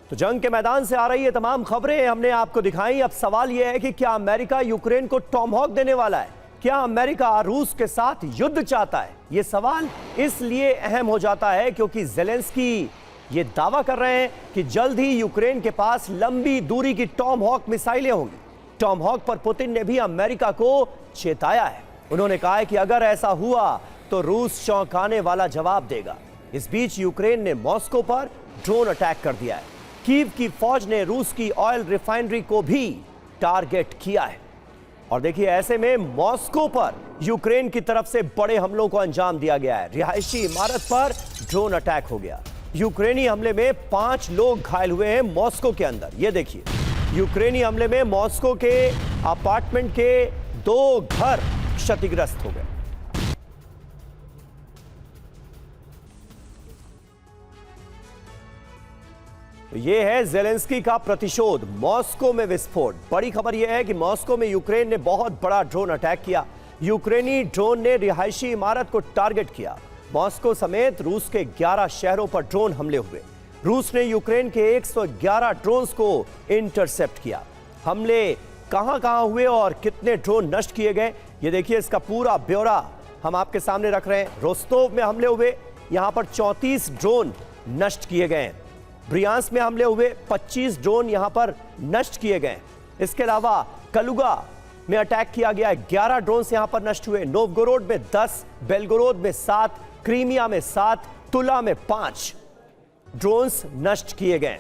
तो जंग के मैदान से आ रही है तमाम खबरें हमने आपको दिखाई। अब सवाल यह है कि क्या अमेरिका यूक्रेन को टॉमहॉक देने वाला है? क्या अमेरिका रूस के साथ युद्ध चाहता है? यह सवाल इसलिए अहम हो जाता है क्योंकि ज़ेलेंस्की ये दावा कर रहे हैं कि जल्द ही यूक्रेन के पास लंबी दूरी की टॉमहॉक मिसाइलें होंगी। टॉमहॉक पर पुतिन ने भी अमेरिका को चेताया है। उन्होंने कहा है कि अगर ऐसा हुआ तो रूस चौंकाने वाला जवाब देगा। इस बीच यूक्रेन ने मॉस्को पर ड्रोन अटैक कर दिया है। कीव की फौज ने रूस की ऑयल रिफाइनरी को भी टारगेट किया है। और देखिए, ऐसे में मॉस्को पर यूक्रेन की तरफ से बड़े हमलों को अंजाम दिया गया है। रिहायशी इमारत पर ड्रोन अटैक हो गया। यूक्रेनी हमले में 5 लोग घायल हुए हैं मॉस्को के अंदर। यह देखिए, यूक्रेनी हमले में मॉस्को के अपार्टमेंट के 2 घर क्षतिग्रस्त हो गए। तो यह है ज़ेलेंस्की का प्रतिशोध। मॉस्को में विस्फोट। बड़ी खबर यह है कि मॉस्को में यूक्रेन ने बहुत बड़ा ड्रोन अटैक किया। यूक्रेनी ड्रोन ने रिहायशी इमारत को टारगेट किया। मॉस्को समेत रूस के 11 शहरों पर ड्रोन हमले हुए। रूस ने यूक्रेन के 111 ड्रोन्स को इंटरसेप्ट किया। हमले कहां हुए और कितने ड्रोन नष्ट किए गए, ये देखिए, इसका पूरा ब्यौरा हम आपके सामने रख रहे हैं। रोस्तोव में हमले हुए, यहां पर 34 ड्रोन नष्ट किए गए। ब्रियांस्क में हमले हुए, 25 ड्रोन यहां पर नष्ट किए गए। इसके अलावा कलुगा में अटैक किया गया, 11 ड्रोन यहां पर नष्ट हुए। नोवगोरोड में 10, बेलगोरोद में 7, क्रीमिया में 7, तुला में 5 ड्रोन्स नष्ट किए गए।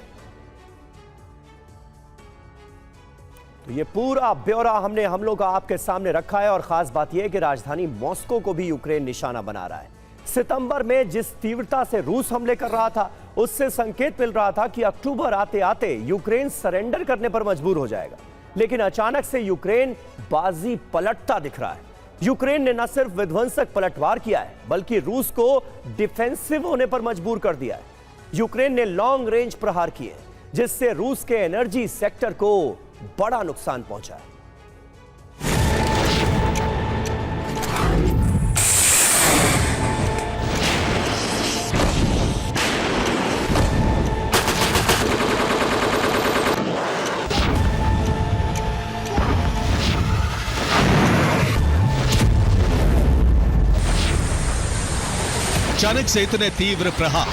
तो ये पूरा ब्यौरा हमने हमलों का आपके सामने रखा है। और खास बात यह है कि राजधानी मॉस्को को भी यूक्रेन निशाना बना रहा है। सितंबर में जिस तीव्रता से रूस हमले कर रहा था, उससे संकेत मिल रहा था कि अक्टूबर आते आते यूक्रेन सरेंडर करने पर मजबूर हो जाएगा। लेकिन अचानक से यूक्रेन बाजी पलटता दिख रहा है। यूक्रेन ने न सिर्फ विध्वंसक पलटवार किया है, बल्कि रूस को डिफेंसिव होने पर मजबूर कर दिया है। यूक्रेन ने लॉन्ग रेंज प्रहार किए, जिससे रूस के एनर्जी सेक्टर को बड़ा नुकसान पहुंचा है। अचानक से इतने तीव्र प्रहार,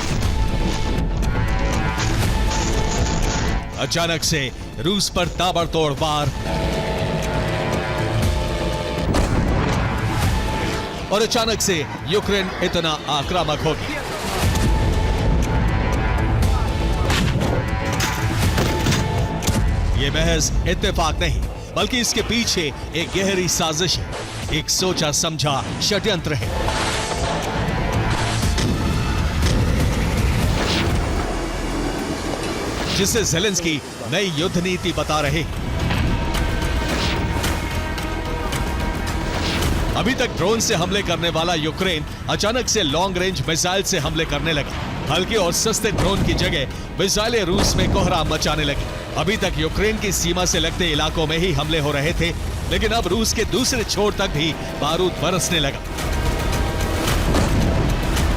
अचानक से रूस पर ताबड़तोड़ वार और अचानक से यूक्रेन इतना आक्रामक हो गया। यह महज इत्तेफाक नहीं, बल्कि इसके पीछे एक गहरी साजिश है, एक सोचा समझा षड्यंत्र है। जिसे ज़ेलेंस्की नई युद्ध नीति बता रहे हैं। अभी तक ड्रोन से हमले करने वाला यूक्रेन अचानक से लॉन्ग रेंज मिसाइल से हमले करने लगा। हल्के और सस्ते ड्रोन की जगह मिसाइलें रूस में कोहराम मचाने लगी। अभी तक यूक्रेन की सीमा से लगते इलाकों में ही हमले हो रहे थे, लेकिन अब रूस के दूसरे छोर तक भी बारूद बरसने लगा।